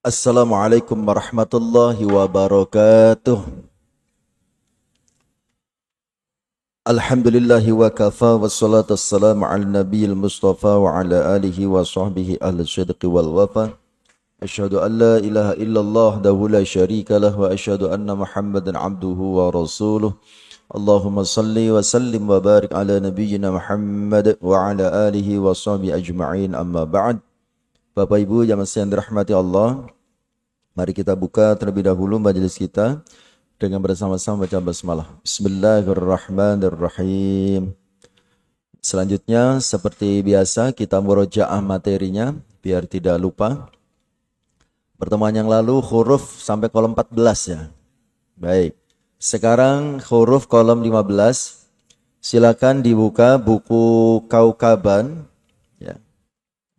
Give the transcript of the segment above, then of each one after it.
Assalamualaikum warahmatullahi wabarakatuh. Alhamdulillahi wa kafa wassalatu wassalamu ala nabiyil mustafa wa ala alihi wa sahbihi ahli sidqi wal wafa. Asyhadu an la ilaha illallah dahu la syarika lah wa asyhadu anna Muhammadan abduhu wa rasuluh. Allahumma salli wa sallim wa barik ala nabiyyina Muhammad wa ala alihi wa sahbihi ajma'in, amma ba'd. Bapak Ibu yang dirahmati Allah, mari kita buka terlebih dahulu majelis kita dengan bersama-sama baca basmalah. Bismillahirrahmanirrahim. Selanjutnya seperti biasa kita murojaah materinya biar tidak lupa. Pertemuan yang lalu huruf sampai kolom 14 ya. Baik. Sekarang huruf kolom 15. Silakan dibuka buku Kaukaban ya.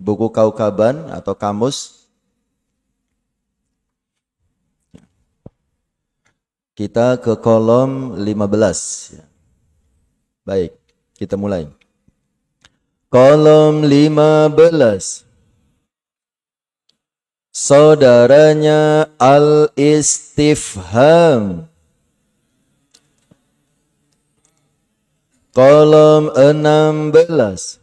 Buku Kaukaban atau kamus. Kita ke kolom 15. Baik, kita mulai. Kolom 15. Saudaranya al-istifham. Kolom 16.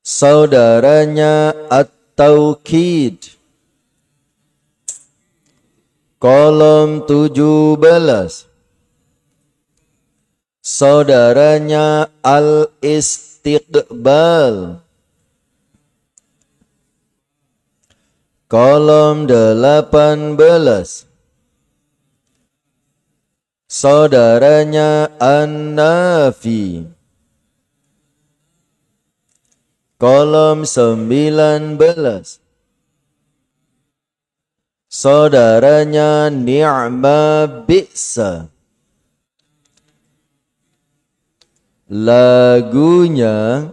Saudaranya at-taukid. Kolom 17. Saudaranya al-istiqbal. Kolom 18. Saudaranya an-nafi. Kolom 19. Saudaranya ni'ma bi'sa. Lagunya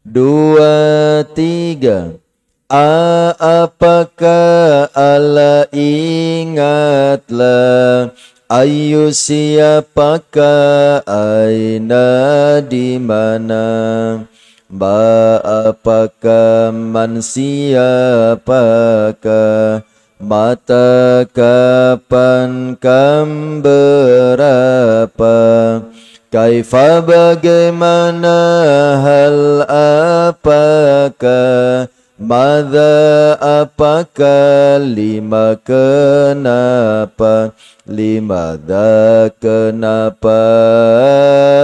23. Apakah Allah ingatlah, ayu siapakah, aina di mana, ba apakah, man siapakah, mata kapan, kam berapa, kaifa bagaimana, hal apakah, madza apakah, lima kenapa, limadza kenapa,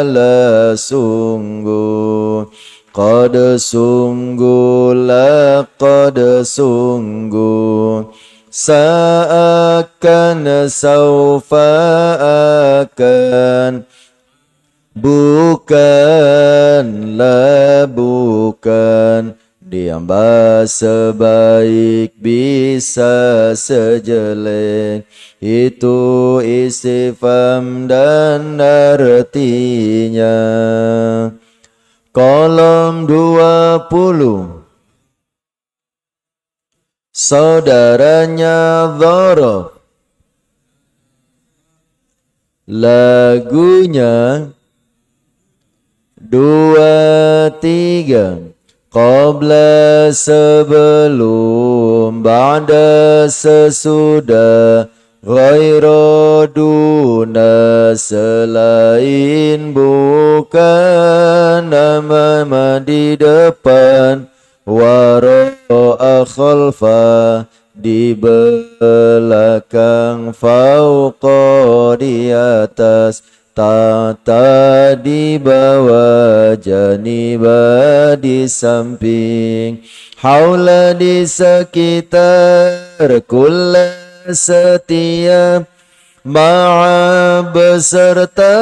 la sungguh, qad sungguh, laqad sungguh, sa'akan, saufa akan, bukan, la bukan, diamba sebaik bisa sejelek, itu istifham dan artinya. Kolom 20. Saudaranya dzaraf. Lagunya 23. Qabla sebelum, ba'da sesudah, ghairu duna selain, bukan, amama di depan, wara'a khalfa di belakang, fauqa di atas, tata di bawah, janiba di samping, haula di sekitar, kulla setiap, ma'a beserta,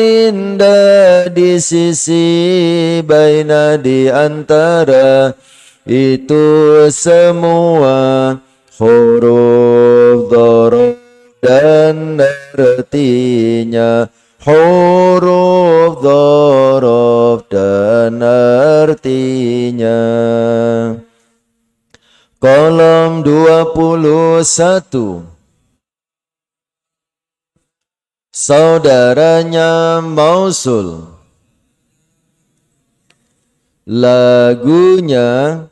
indah di sisi, baina di antara, itu semua huruf dzaraf dan artinya, huruf dzaraf dan artinya. Kolom 21. Saudaranya mausul. Lagunya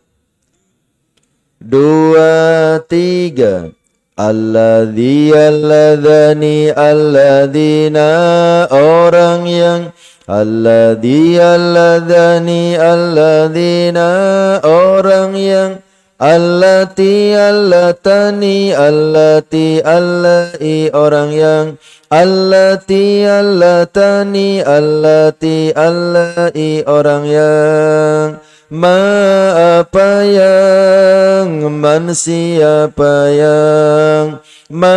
dua, tiga. Alladzi alladzani alladzina orang yang alladzi alladzani alladzina orang yang allati allatani allati allai orang yang allati allatani allati allai orang yang ma apa yang man siapa yang ma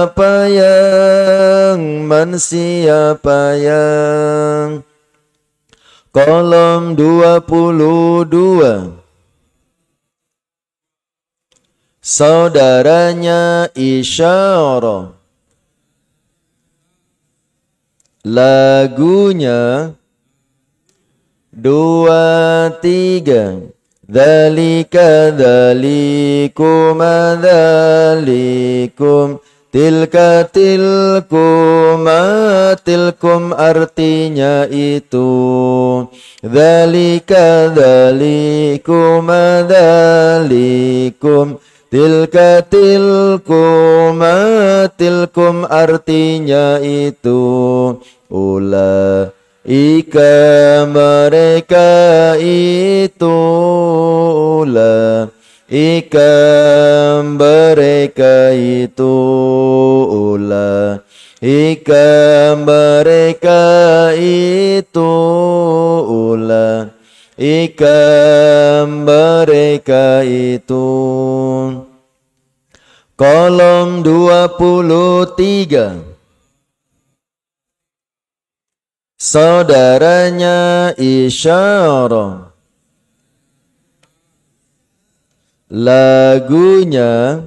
apa yang man siapa yang kolom 22 saudaranya isyarah lagunya dua, tiga. Dzalika dzalikum dzalikum tilka tilkum tilkum artinya itu dzalika dzalikum dzalikum tilka tilkum tilkum artinya itu ika mereka itu ika mereka itu ika mereka itu ika mereka itu kolom 23 saudaranya isyarah lagunya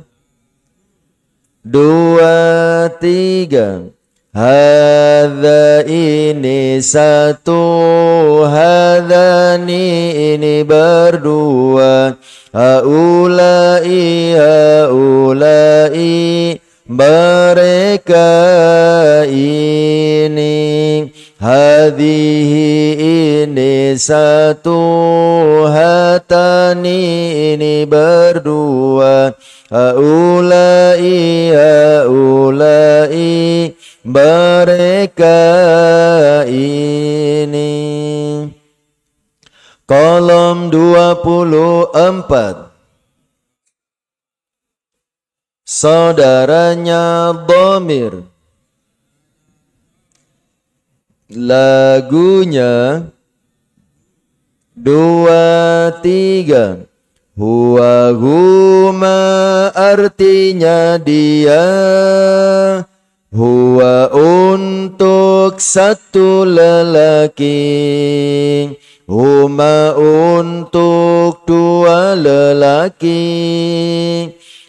dua, tiga. Hadza ini satu hadani ini berdua haulai haulai mereka ini hadhihi ini satu hatani ini berdua haulai haulai mereka ini kolom 24 saudaranya dhamir lagunya dua, tiga. Huwa huma artinya dia huwa untuk satu lelaki huma untuk dua lelaki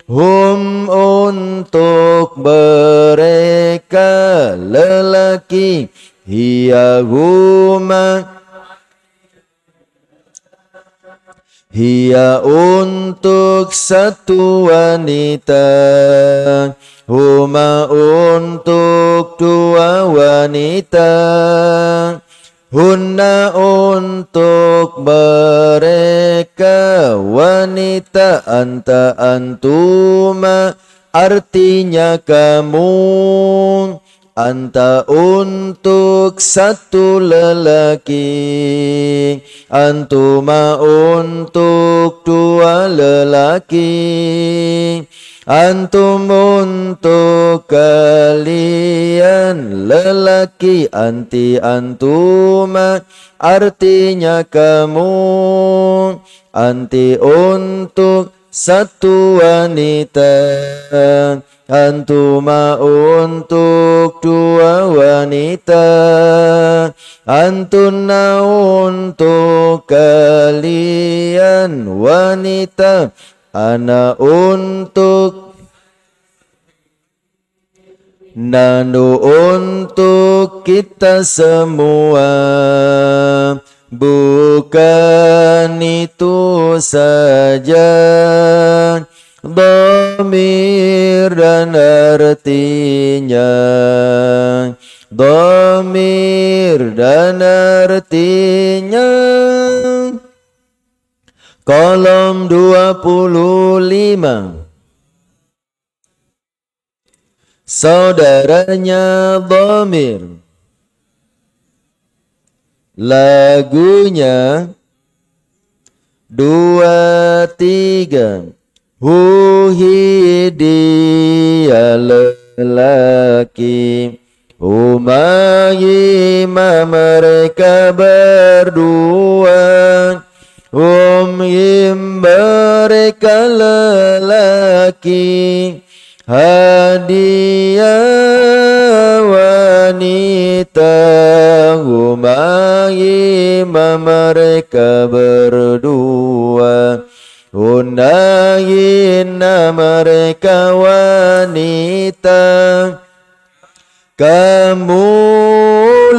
hum untuk mereka lelaki hiya huma hiya untuk satu wanita huma untuk dua wanita hunna untuk mereka wanita anta antuma artinya kamu anta untuk satu lelaki antuma untuk dua lelaki antum untuk kalian lelaki anti antuma artinya kamu anti untuk satu wanita antuma untuk dua wanita antunna untuk kalian wanita ana untuk nanu untuk kita semua bukan itu saja dhamir dan artinya dhamir dan artinya Kolom 25. Saudaranya dhamir. Lagunya 2, 3. Huhi dia lelaki, Umayyimah mereka berdua. Mereka lelaki, hadiah wanita. Umayyimah mereka berdua. Unayina mereka wanita. Kamu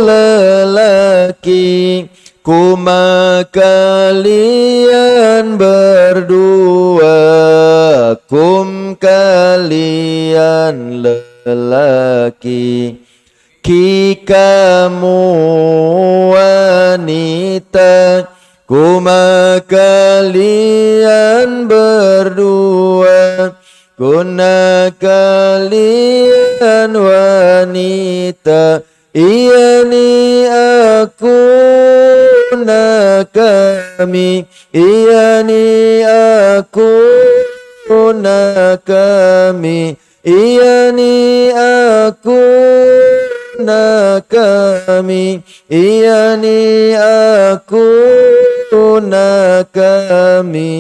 lelaki, kuma kalian berdua. Kum kalian lelaki, ki kamu wanita. Kuma kalian berdua. Kuna kalian wanita. Iyani aku na kami. Iyani aku na kami. Iyani aku na kami. Iyani aku na kami.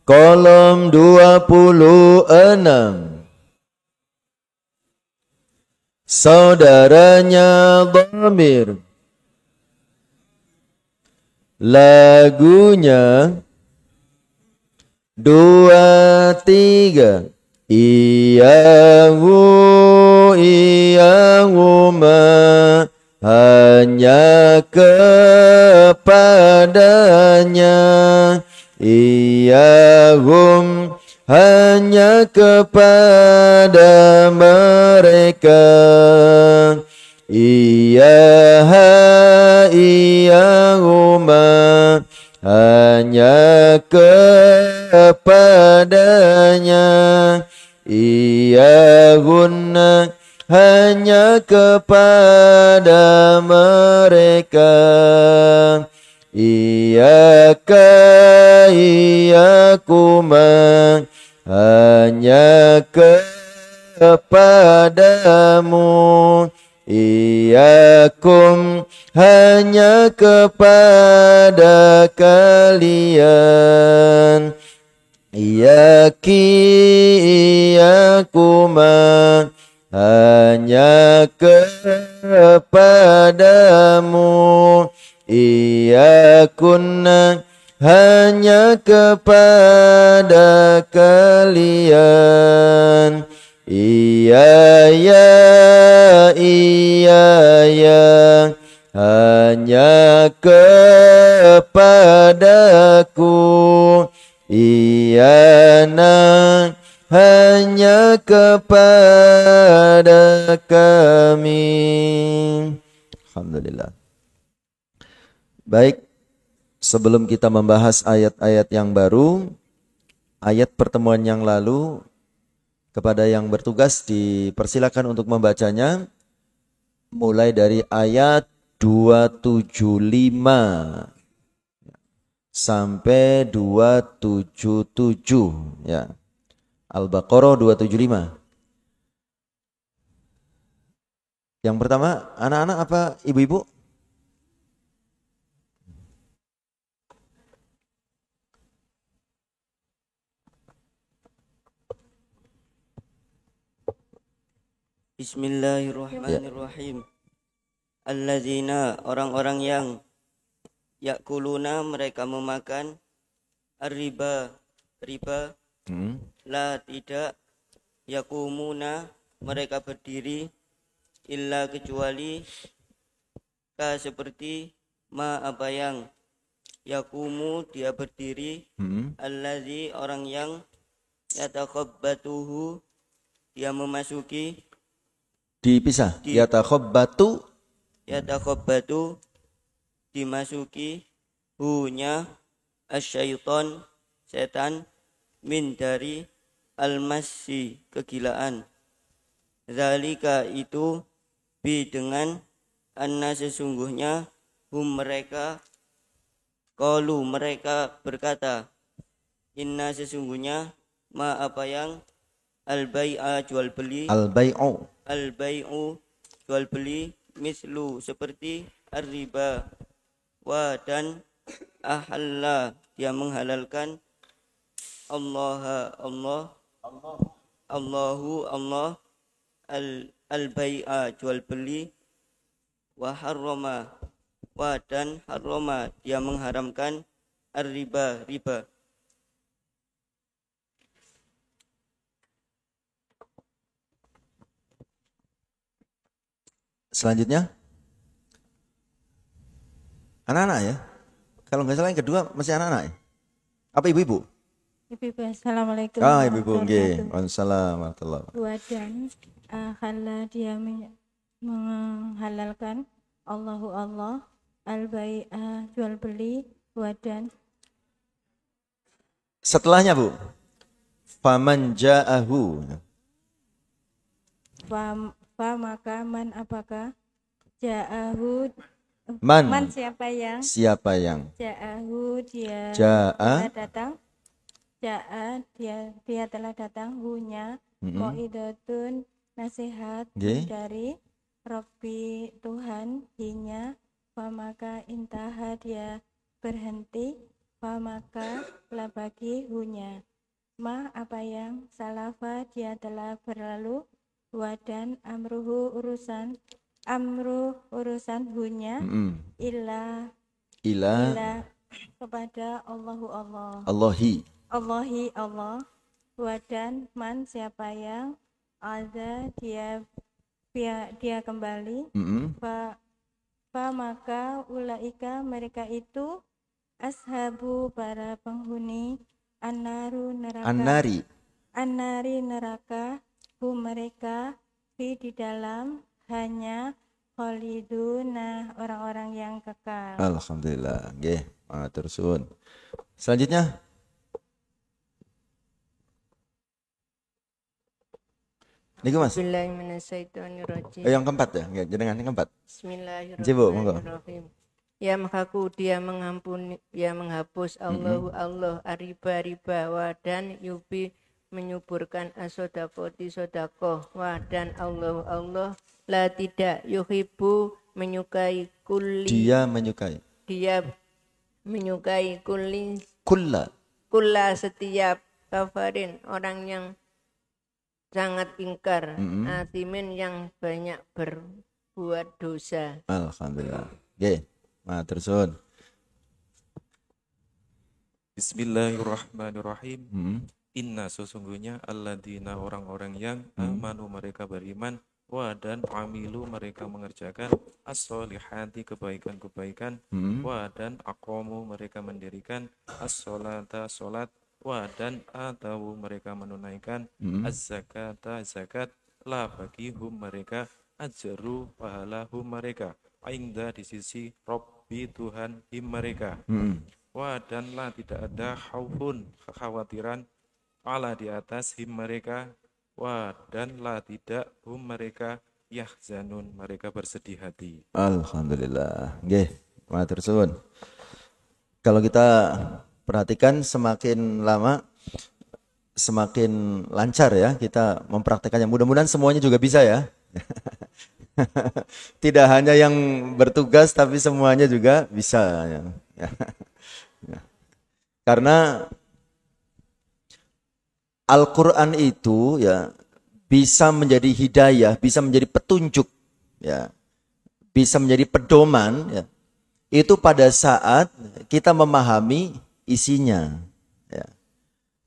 Kolom 26. Saudaranya dhamir. Lagunya 2, 3. Iyahu iyahuma, hanya kepadanya. Iyahum, hanya kepada mereka. Iyaha iyahuma, hanya kepadanya. Iyahunna, hanya kepada mereka. Iyaka iyakuma, hanya kepadamu. Iyakum, hanya kepada kalian. Iyaki iyakuma, hanya kepadamu. Iyakunna, hanya kepada kalian. Iyaya iyaya, hanya kepadaku. Iyana, hanya kepada kami. Alhamdulillah. Baik, sebelum kita membahas ayat-ayat yang baru, ayat pertemuan yang lalu, kepada yang bertugas dipersilakan untuk membacanya mulai dari ayat 275 sampai 277 ya. Al-Baqarah 275. Yang pertama, anak-anak apa ibu-ibu? Bismillahirrahmanirrahim. Alladzina, orang-orang yang yakuluna, mereka memakan riba, la tidak, yakumuna, mereka berdiri, illa kecuali, ka seperti, ma apa yang, yakumu dia berdiri, alladzi orang yang, yatakhabbatuhu dia memasuki, dipisah, yatakhabbatu dimasuki, hunya asyaiton setan min dari almasi kegilaan. Zalika itu bi dengan anna sesungguhnya hum mereka qalu mereka berkata inna sesungguhnya ma apa yang al-bai'a jual beli Al-bai'u. al-bai'u jual beli mislu seperti ar-riba wa dan ahalla dia menghalalkan Allah Allah al-bai'a jual beli wa harrama wa dan harrama dia mengharamkan ar-riba riba. Selanjutnya anak-anak ya. Kalau nggak salah yang kedua masih anak-anak ya? Apa ibu-ibu? Ibu-ibu, assalamualaikum. Ibu-ibu, nggih. Waalaikumsalam warahmatullahi wabarakatuh. Wadan halal dia menghalalkan Allahu Allah al-bai'a jual beli wadan. Setelahnya Bu. Faman ja'ahu. Fa maka man apakah ja'ahu Man siapa yang ja'ahu dia ja'a telah datang ja'a dia telah datang hunya mau'idatun nasihat dari Rabbi Tuhan hinya maka intaha dia berhenti maka lah bagi hunya ma apa yang salafa dia telah berlalu wadan amruhu urusan hunya illa kepada Allah Allah wadan man siapa yang ada dia kembali fa maka ulaika mereka itu ashabu para penghuni annari neraka mereka di dalam hanya khaliduna orang-orang yang kekal. Alhamdulillah. Nggih, matur suwun. Selanjutnya niku Mas. Bismillahirrahmanirrahim. Yang keempat ya, nggih, jenengan yang keempat. Bismillahirrahmanirrahim. Ya makaku dia mengampuni, dia menghapus Allah riba dan yubi menyuburkan asodakoti sodakoh dan Allah la tidak yuhibbu menyukai kulli dia menyukai kulla setiap kafarin orang yang sangat ingkar asimin yang banyak berbuat dosa. Alhamdulillah. Nggih, matur suwun. Bismillahirrahmanirrahim. Inna sesungguhnya alladzina orang-orang yang amanu mereka beriman wa dan amilu mereka mengerjakan as-solihati kebaikan-kebaikan wa dan aqamu mereka mendirikan as-solata salat wa dan atau mereka menunaikan az-zakata zakat la bagihum mereka ajru pahalahum mereka inda di sisi Rabbi Tuhan mereka wa dan la tidak ada khaufun kekhawatiran ala di atas mereka wa dan la tidak mereka yahzanun mereka bersedih hati. Alhamdulillah. Nggih, matur suwun. Kalau kita perhatikan semakin lama semakin lancar ya kita mempraktekannya. Mudah-mudahan semuanya juga bisa ya. Tidak hanya yang bertugas tapi semuanya juga bisa ya. Karena Al-Quran itu ya bisa menjadi hidayah, bisa menjadi petunjuk, ya, bisa menjadi pedoman. Ya. Itu pada saat kita memahami isinya. Ya.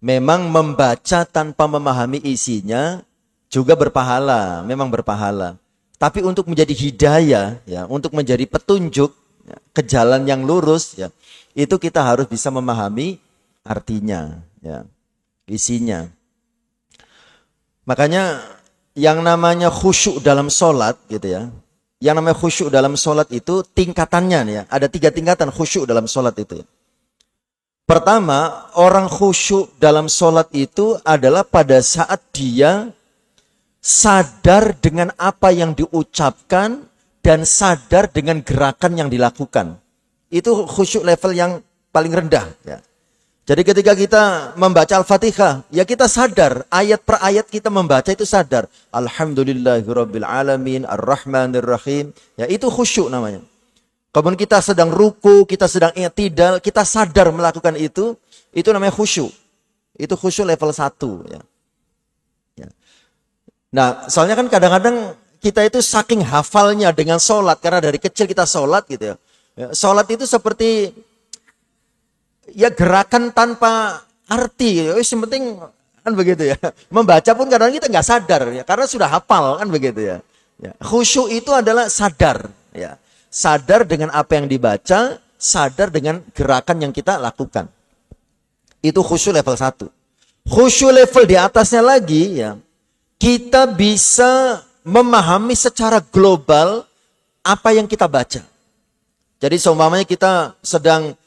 Memang membaca tanpa memahami isinya juga berpahala, memang berpahala. Tapi untuk menjadi hidayah, ya, untuk menjadi petunjuk ya, ke jalan yang lurus, ya, itu kita harus bisa memahami artinya. Ya. Isinya. Makanya yang namanya khusyuk dalam sholat gitu ya, yang namanya khusyuk dalam sholat itu tingkatannya nih ya. Ada 3 tingkatan khusyuk dalam sholat itu ya. Pertama, orang khusyuk dalam sholat itu adalah pada saat dia sadar dengan apa yang diucapkan dan sadar dengan gerakan yang dilakukan. Itu khusyuk level yang paling rendah ya. Jadi ketika kita membaca Al-Fatihah, ya kita sadar, ayat per ayat kita membaca itu sadar. Alhamdulillahirabbil alamin, arrahmanirrahim. Ya itu khusyuk namanya. Kemudian kita sedang ruku, kita sedang i'tidal, kita sadar melakukan itu namanya khusyuk. Itu khusyuk level 1 ya. Ya. Nah, soalnya kan kadang-kadang kita itu saking hafalnya dengan sholat, karena dari kecil kita sholat gitu ya. Sholat itu seperti ya gerakan tanpa arti, yang penting kan begitu ya. Membaca pun kadang-kadang kita nggak sadar ya, karena sudah hafal kan begitu ya. Khusyuk itu adalah sadar ya. Sadar dengan apa yang dibaca, sadar dengan gerakan yang kita lakukan. Itu khusyuk level 1. Khusyuk level di atasnya lagi ya, kita bisa memahami secara global apa yang kita baca. Jadi seumpamanya kita sedang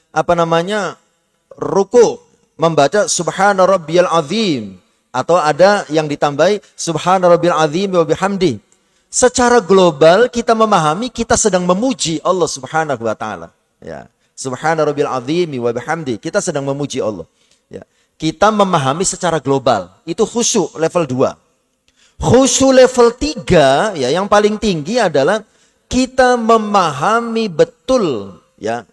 ruku, membaca subhana rabbiyal azim, atau ada yang ditambahi subhana rabbiyal azim wa bihamdi. Secara global kita memahami kita sedang memuji Allah Subhanahu wa taala. Ya. Subhana rabbiyal azim wa bihamdi. Kita sedang memuji Allah. Ya. Kita memahami secara global. Itu khusyuk level 2. Khusyuk level 3 ya, yang paling tinggi adalah kita memahami betul ya,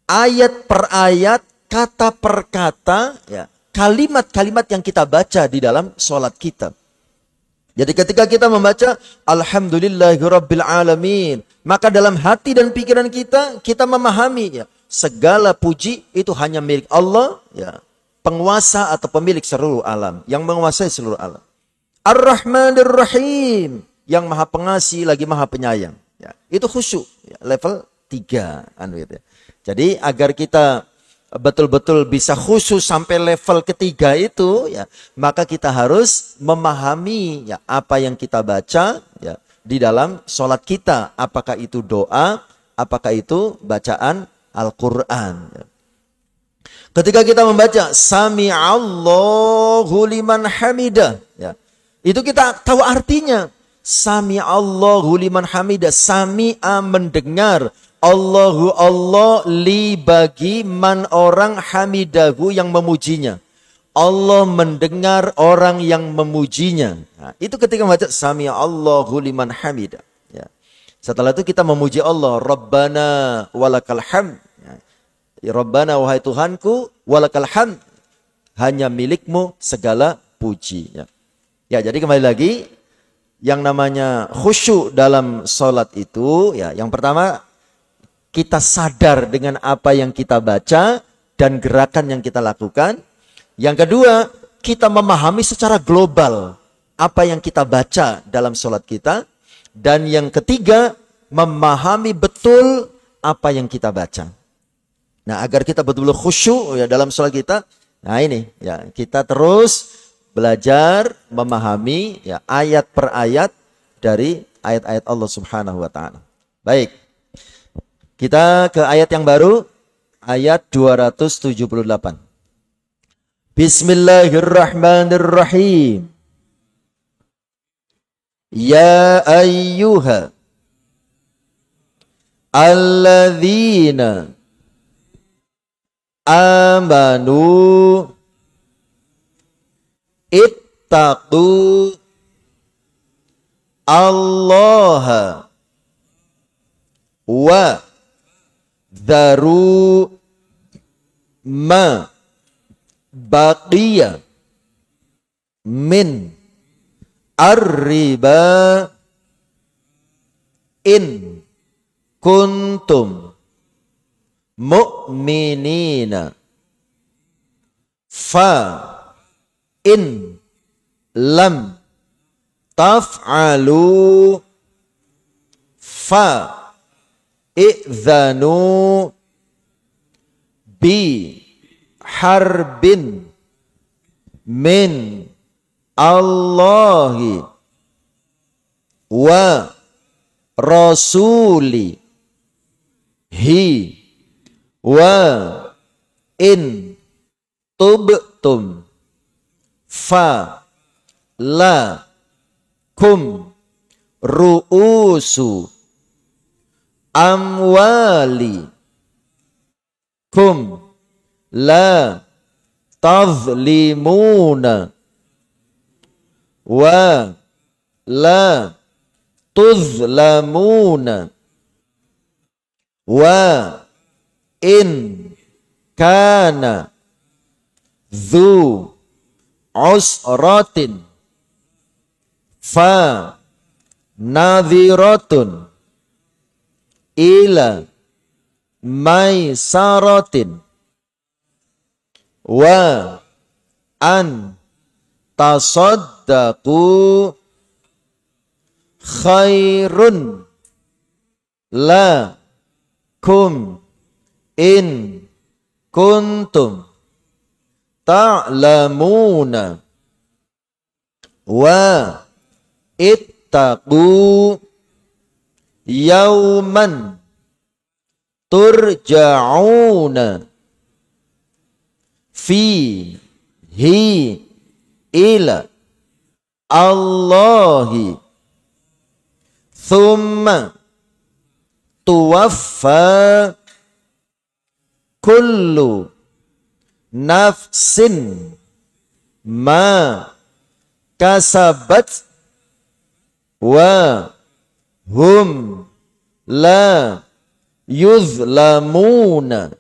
ayat per ayat, kata per kata ya, kalimat-kalimat yang kita baca di dalam sholat kita. Jadi ketika kita membaca Alhamdulillahirabbil alamin, maka dalam hati dan pikiran kita memahami ya, segala puji itu hanya milik Allah ya, penguasa atau pemilik seluruh alam, yang menguasai seluruh alam. Ar-Rahmanir Rahim, yang Maha Pengasih lagi Maha Penyayang. Ya, itu khusyuk ya, level 3 gitu ya. Jadi agar kita betul-betul bisa khusyuk sampai level ketiga itu ya, maka kita harus memahami ya apa yang kita baca ya di dalam sholat kita, apakah itu doa, apakah itu bacaan Al-Quran ya. Ketika kita membaca Sami'allahu liman hamidah ya, itu kita tahu artinya. Sami'allahu liman hamidah, sami'a mendengar, Allahu Allah li bagi man orang hamidahu yang memujinya. Allah mendengar orang yang memujinya. Nah, itu ketika membaca Sami'allahu liman hamidah ya. Setelah itu kita memuji Allah, Rabbana walakal hamd ya. Rabbana wahai Tuhanku, walakal hamd, hanya milikmu segala puji ya. Ya, jadi kembali lagi, yang namanya khusyuk dalam sholat itu ya, yang pertama kita sadar dengan apa yang kita baca dan gerakan yang kita lakukan. Yang kedua, kita memahami secara global apa yang kita baca dalam sholat kita. Dan yang ketiga, memahami betul apa yang kita baca. Nah, agar kita betul-betul khusyuk ya dalam sholat kita, nah ini ya, kita terus belajar memahami ya ayat per ayat dari ayat-ayat Allah Subhanahu wa taala. Baik. Kita ke ayat yang baru, ayat 278. Bismillahirrahmanirrahim. Ya ayyuha alladzina amanu ittaqu Allah wa dharu ma baqiya min ar-riba in kuntum mu'minina fa in lam taf'alu fa i'zanu bi harbin min Allahi wa rasuli hi wa in tubtum fa la kum ru'usu amwali kum la tazlimuna wa la tuzlamuna wa in kana dzu usratin fa nadhiratun ila maisaratin wa an tasaddaqu khairun lakum in kuntum ta'lamuna wa ittaqu yauman turja'una fihi ila Allahi thumma tuwaffa kullu nafsin ma kasabat wa hum la yuzlamuna.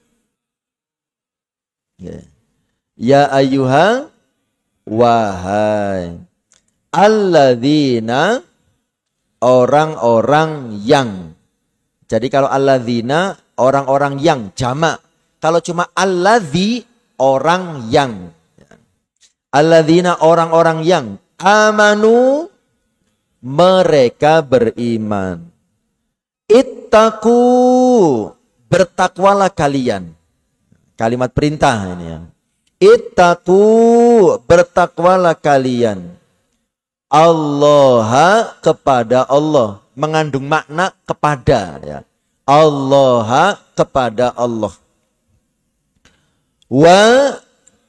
Ya ayyuha wahai alladzina orang-orang yang. Jadi kalau alladzina orang-orang yang jamak. Kalau cuma alladzi orang yang. Alladzina orang-orang yang amanu mereka beriman. Ittaqu bertakwalah kalian. Kalimat perintah ini ya. Ittaqu bertakwalah kalian. Allah kepada Allah mengandung makna kepada ya. Allah kepada Allah. Wa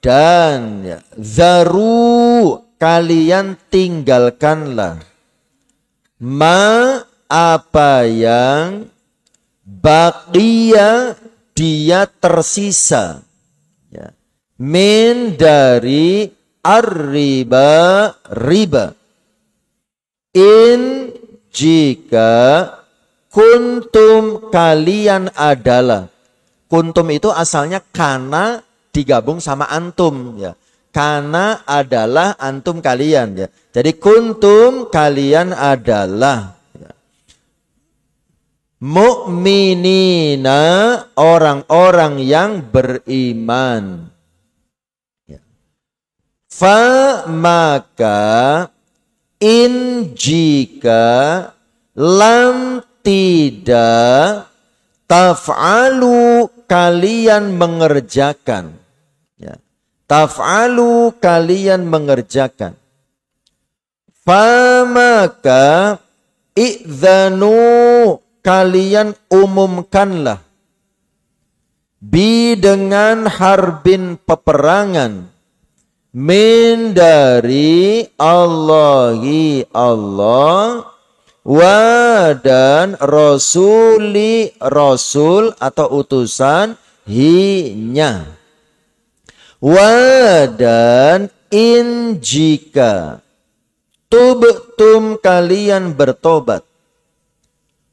dan ya, zaru kalian tinggalkanlah ma apa yang baqiya dia tersisa ya, min dari ar-riba riba in jika kuntum kalian adalah. Kuntum itu asalnya kana digabung sama antum ya. Kana adalah antum kalian ya. Jadi kuntum kalian adalah ya. Mu'minina orang-orang yang beriman. Ya. Fa maka in jika lam tidak taf'alu kalian mengerjakan ya. Taf'alu kalian mengerjakan. Fa maka i'dzanu kalian umumkanlah bi dengan harbin peperangan min dari Allahi Allah wa dan rasuli rasul atau utusan hinya. Wa dan in jika tubtum kalian bertobat.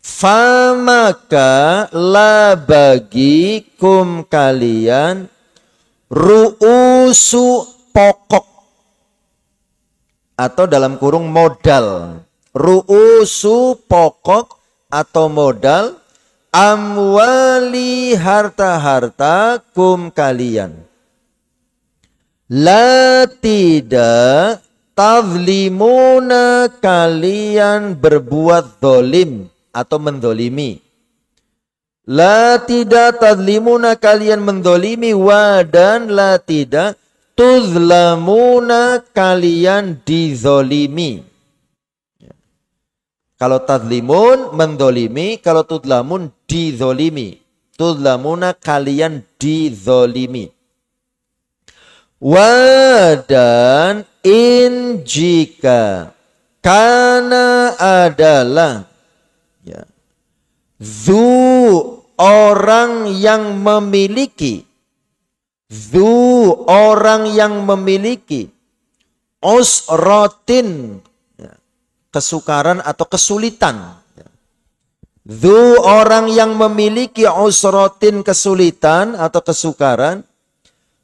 Fa maka la bagikum kalian ru'usu pokok atau dalam kurung modal. Ru'usu pokok atau modal amwali harta-harta kum kalian. La tidak tazlimuna kalian berbuat dolim atau mendolimi. La tidak tazlimuna kalian mendolimi wa dan la tidak tuzlamuna kalian dizolimi. Kalau tadlimun mendolimi, kalau tudlamun dizolimi. Tudlamuna kalian dizolimi. Wa dan in jika kana adalah ya, zu orang yang memiliki usratin ya, kesukaran atau kesulitan. Zu orang yang memiliki usratin kesulitan atau kesukaran,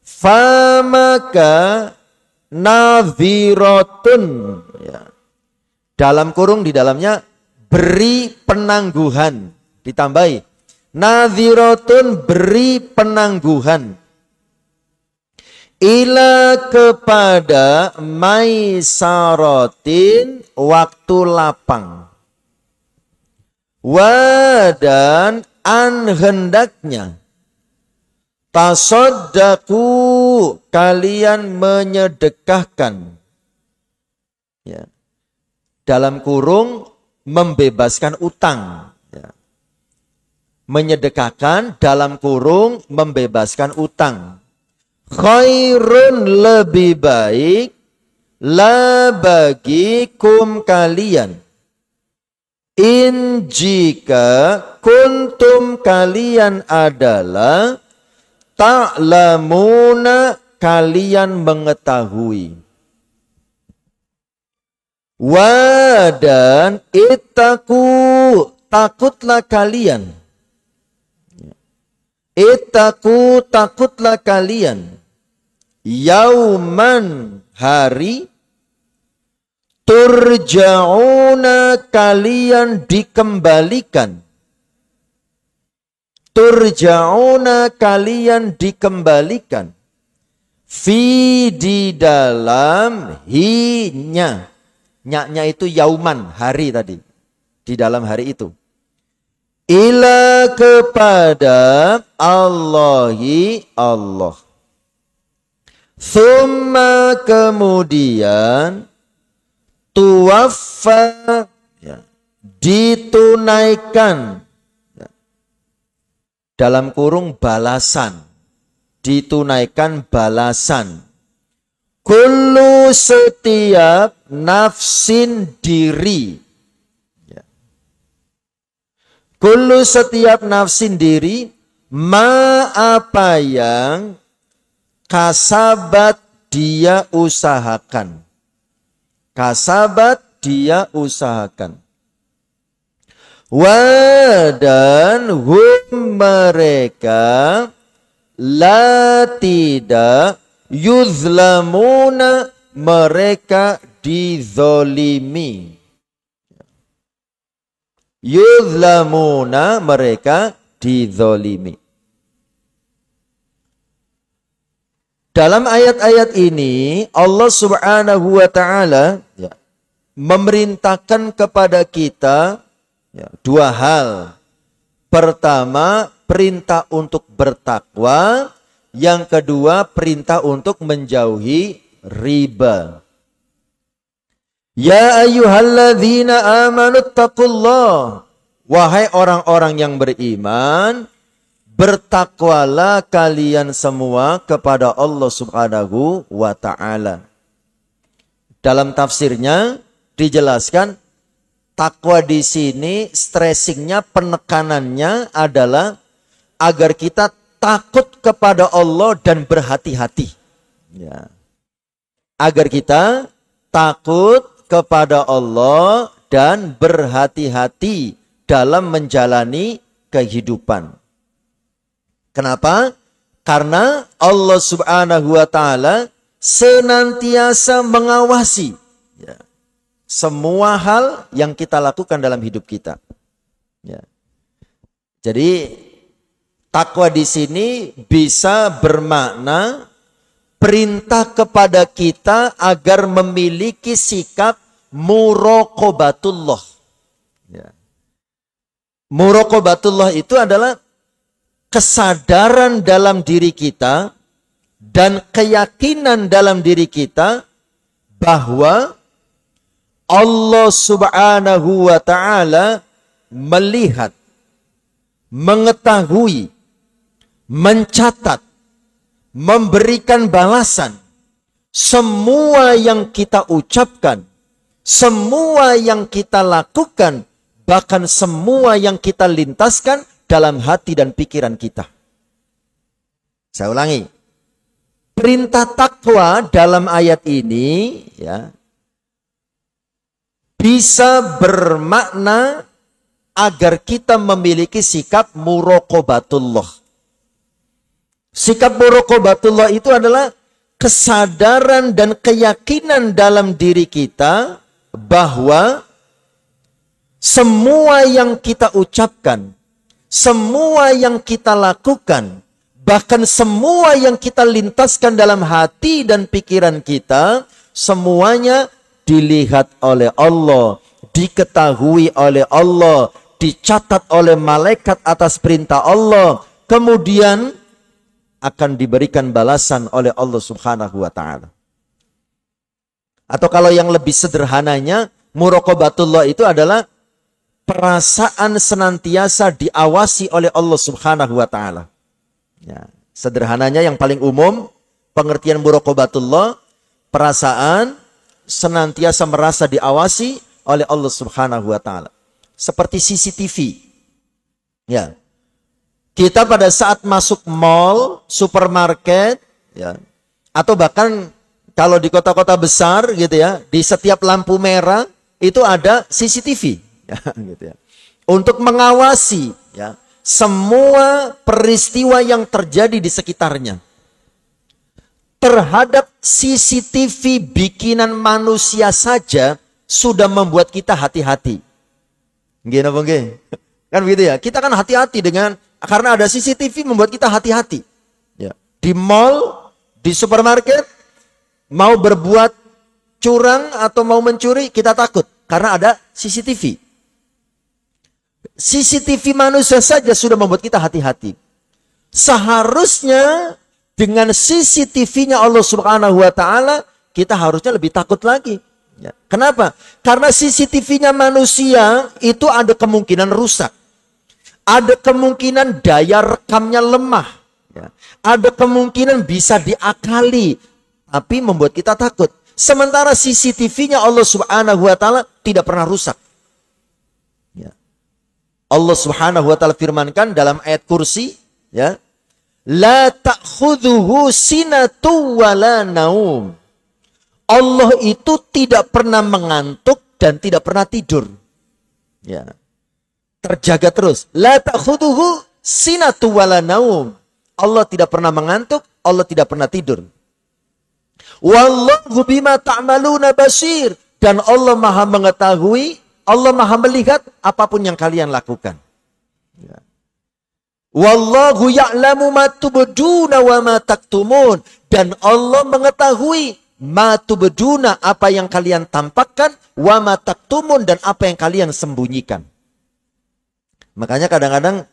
famaka nadhiratun ya. Dalam kurung di dalamnya beri penangguhan, ditambahi nadhiratun beri penangguhan, ila kepada maisaratin waktu lapang. Wa dan an hendaknya tasaddaku kalian menyedekahkan ya. Dalam kurung membebaskan utang ya. Menyedekahkan dalam kurung membebaskan utang. Khairun lebih baik la bagikum kalian. In jika kuntum kalian adalah ta'lamuna kalian mengetahui. Wa dan ittaku takutlah kalian. Ittaku takutlah kalian. Yauman hari turja'una kalian dikembalikan. Turja'una kalian dikembalikan. Fi di dalam hinya. Nya itu yauman hari tadi. Di dalam hari itu. Ila kepada Allahi Allah. Thumma kemudian tuwaffa ya, ditunaikan ya, dalam kurung balasan, ditunaikan balasan kullu setiap nafsin diri ya. Kullu setiap nafsin diri ma apa yang kasabat dia usahakan. Kasabat dia usahakan. Wa dan hum mereka la tidak yuzlamuna mereka dizolimi. Yuzlamuna mereka dizolimi. Dalam ayat-ayat ini Allah Subhanahu wa taala ya, memerintahkan kepada kita ya, dua hal. Pertama, perintah untuk bertakwa, yang kedua perintah untuk menjauhi riba. Ya ayyuhalladzina amanu taqullah. Wahai orang-orang yang beriman, bertakwalah kalian semua kepada Allah Subhanahu wa ta'ala. Dalam tafsirnya dijelaskan takwa di sini stressingnya, penekanannya adalah agar kita takut kepada Allah dan berhati-hati. Ya. Agar kita takut kepada Allah dan berhati-hati dalam menjalani kehidupan. Kenapa? Karena Allah Subhanahu wa ta'ala senantiasa mengawasi ya, semua hal yang kita lakukan dalam hidup kita. Ya. Jadi takwa di sini bisa bermakna perintah kepada kita agar memiliki sikap muraqabatullah. Ya. Muraqabatullah itu adalah kesadaran dalam diri kita dan keyakinan dalam diri kita bahwa Allah Subhanahu wa ta'ala melihat, mengetahui, mencatat, memberikan balasan semua yang kita ucapkan, semua yang kita lakukan, bahkan semua yang kita lintaskan dalam hati dan pikiran kita. Saya ulangi. Perintah takwa dalam ayat ini ya bisa bermakna agar kita memiliki sikap muraqabatullah. Sikap muraqabatullah itu adalah kesadaran dan keyakinan dalam diri kita bahwa semua yang kita ucapkan, semua yang kita lakukan, bahkan semua yang kita lintaskan dalam hati dan pikiran kita, semuanya dilihat oleh Allah, diketahui oleh Allah, dicatat oleh malaikat atas perintah Allah, kemudian akan diberikan balasan oleh Allah Subhanahu wa ta'ala. Atau kalau yang lebih sederhananya, muraqabatullah itu adalah perasaan senantiasa diawasi oleh Allah Subhanahu wa ta'ala. Ya, sederhananya yang paling umum, pengertian muraqabatullah, perasaan senantiasa merasa diawasi oleh Allah Subhanahu wa ta'ala. Seperti CCTV. Ya. Kita pada saat masuk mall, supermarket, ya, atau bahkan kalau di kota-kota besar gitu ya, di setiap lampu merah itu ada CCTV, ya, gitu ya, untuk mengawasi ya semua peristiwa yang terjadi di sekitarnya. Terhadap CCTV bikinan manusia saja sudah membuat kita hati-hati. Gini apa enggak? Kan begitu ya. Kita kan hati-hati dengan karena ada CCTV membuat kita hati-hati. Ya. Di mall, di supermarket, mau berbuat curang atau mau mencuri, kita takut. Karena ada CCTV. CCTV manusia saja sudah membuat kita hati-hati. Seharusnya dengan CCTV-nya Allah Subhanahu wa ta'ala, kita harusnya lebih takut lagi. Ya. Kenapa? Karena CCTV-nya manusia itu ada kemungkinan rusak. Ada kemungkinan daya rekamnya lemah. Ya. Ada kemungkinan bisa diakali. Tapi membuat kita takut. Sementara CCTV-nya Allah Subhanahu wa ta'ala tidak pernah rusak. Ya. Allah Subhanahu wa ta'ala firmankan dalam ayat kursi. Ya. La ta'khudhuhu sinatu wa la naum. Allah itu tidak pernah mengantuk dan tidak pernah tidur. Ya. Terjaga terus. La ta'khudhuhu sinatu wa la naum. Allah tidak pernah mengantuk, Allah tidak pernah tidur. Wallahu bima ta'maluna basir. Dan Allah Maha mengetahui, Allah Maha melihat apapun yang kalian lakukan. Ya. Wallahu ya'lamu ma tubduna wa ma taktumun. Dan Allah mengetahui ma tubduna, apa yang kalian tampakkan, wa ma taktumun, dan apa yang kalian sembunyikan. Makanya kadang-kadang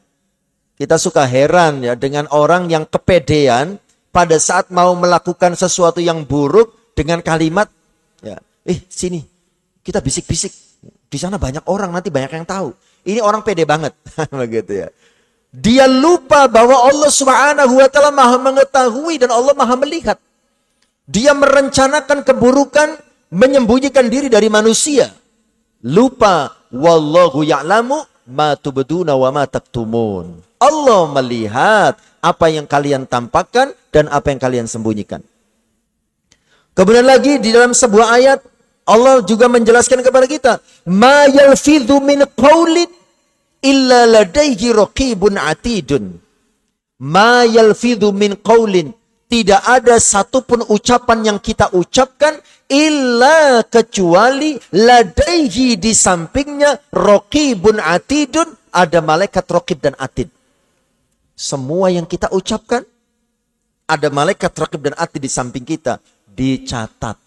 kita suka heran ya dengan orang yang kepedean pada saat mau melakukan sesuatu yang buruk dengan kalimat ya, sini kita bisik-bisik. Di sana banyak orang, nanti banyak yang tahu. Ini orang pede banget. Begitu ya. Dia lupa bahwa Allah Subhanahu wa ta'ala Maha mengetahui dan Allah Maha melihat. Dia merencanakan keburukan, menyembunyikan diri dari manusia. Lupa wallahu ya'lamu ma tubduna wa ma taktumun. Allah melihat apa yang kalian tampakkan dan apa yang kalian sembunyikan. Kemudian lagi di dalam sebuah ayat Allah juga menjelaskan kepada kita, ma yalfidhu min qaulin illa ladaihi raqibun atidun. Ma yalfidhu min qaulin, tidak ada satupun ucapan yang kita ucapkan illa kecuali ladaihi, di sampingnya raqibun atidun, ada malaikat raqib dan atid. Semua yang kita ucapkan ada malaikat raqib dan atid di samping kita, dicatat.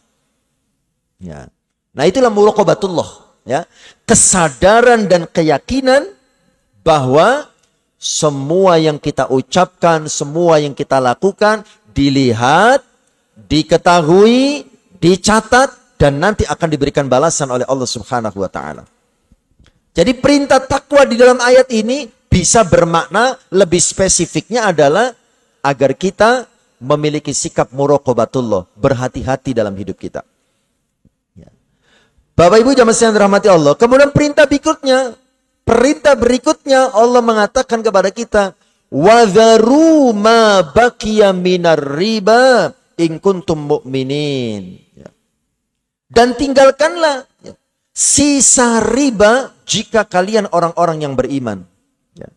Ya. Nah, itulah muraqabatullah, ya. Kesadaran dan keyakinan bahwa semua yang kita ucapkan, semua yang kita lakukan dilihat, diketahui, dicatat, dan nanti akan diberikan balasan oleh Allah Subhanahu wa taala. Jadi perintah takwa di dalam ayat ini bisa bermakna lebih spesifiknya adalah agar kita memiliki sikap muraqabatullah, berhati-hati dalam hidup kita. Ya. Bapak Ibu jamaah sekalian dirahmati Allah. Kemudian perintah berikutnya Allah mengatakan kepada kita, "Wadharu ma baqiya minar riba in kuntum mu'minin." Ya. Dan tinggalkanlah sisa riba jika kalian orang-orang yang beriman. Ya.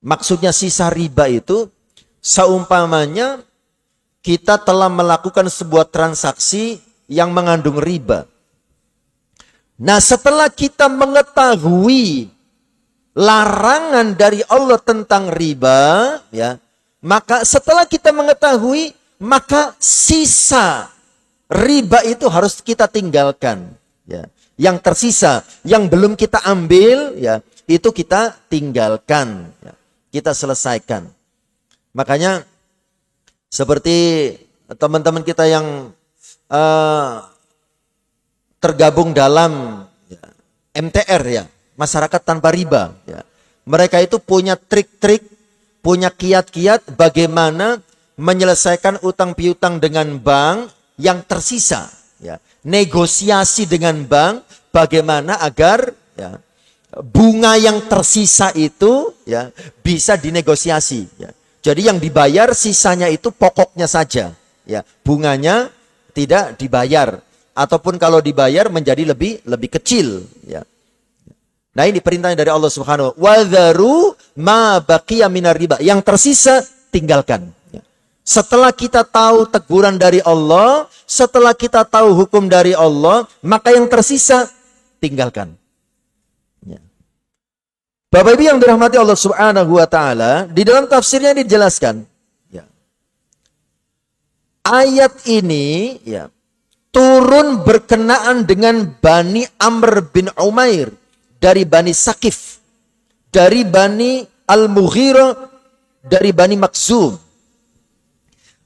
Maksudnya sisa riba itu seumpamanya kita telah melakukan sebuah transaksi yang mengandung riba. Nah, setelah kita mengetahui larangan dari Allah tentang riba, ya, maka setelah kita mengetahui, maka sisa riba itu harus kita tinggalkan. Ya. Yang tersisa, yang belum kita ambil, ya, itu kita tinggalkan, ya. Kita selesaikan. Makanya seperti teman-teman kita yang tergabung dalam MTR, ya, masyarakat tanpa riba, ya. Mereka itu punya trik-trik, punya kiat-kiat bagaimana menyelesaikan utang piutang dengan bank yang tersisa, ya. Negosiasi dengan bank bagaimana agar, ya, bunga yang tersisa itu, ya, bisa dinegosiasi, ya. Jadi yang dibayar sisanya itu pokoknya saja, ya. Bunganya tidak dibayar, ataupun kalau dibayar menjadi lebih kecil, ya. Nah, ini perintahnya dari Allah Subhanahu wa Wadharu ma baqiya minar riba. Yang tersisa tinggalkan. Ya. Setelah kita tahu teguran dari Allah, setelah kita tahu hukum dari Allah, maka yang tersisa tinggalkan. Ya. Bapak Ibu yang dirahmati Allah Subhanahu wa taala, di dalam tafsirnya dijelaskan, ya. Ayat ini, ya, turun berkenaan dengan Bani Amr bin Umair dari Bani Saqif, dari Bani Al-Mughirah, dari Bani Makhzum.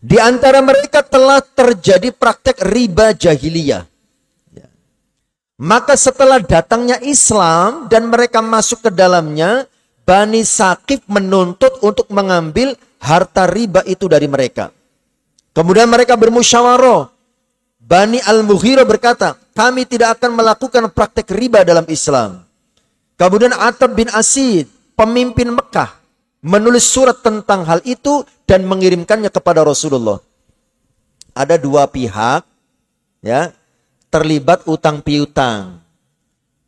Di antara mereka telah terjadi praktek riba jahiliyah. Maka setelah datangnya Islam dan mereka masuk ke dalamnya, Bani Saqif menuntut untuk mengambil harta riba itu dari mereka. Kemudian mereka bermusyawarah. Bani Al-Mughirah berkata, kami tidak akan melakukan praktek riba dalam Islam. Kemudian Atab bin Asid, pemimpin Mekah, menulis surat tentang hal itu dan mengirimkannya kepada Rasulullah. Ada dua pihak, ya, terlibat utang piutang,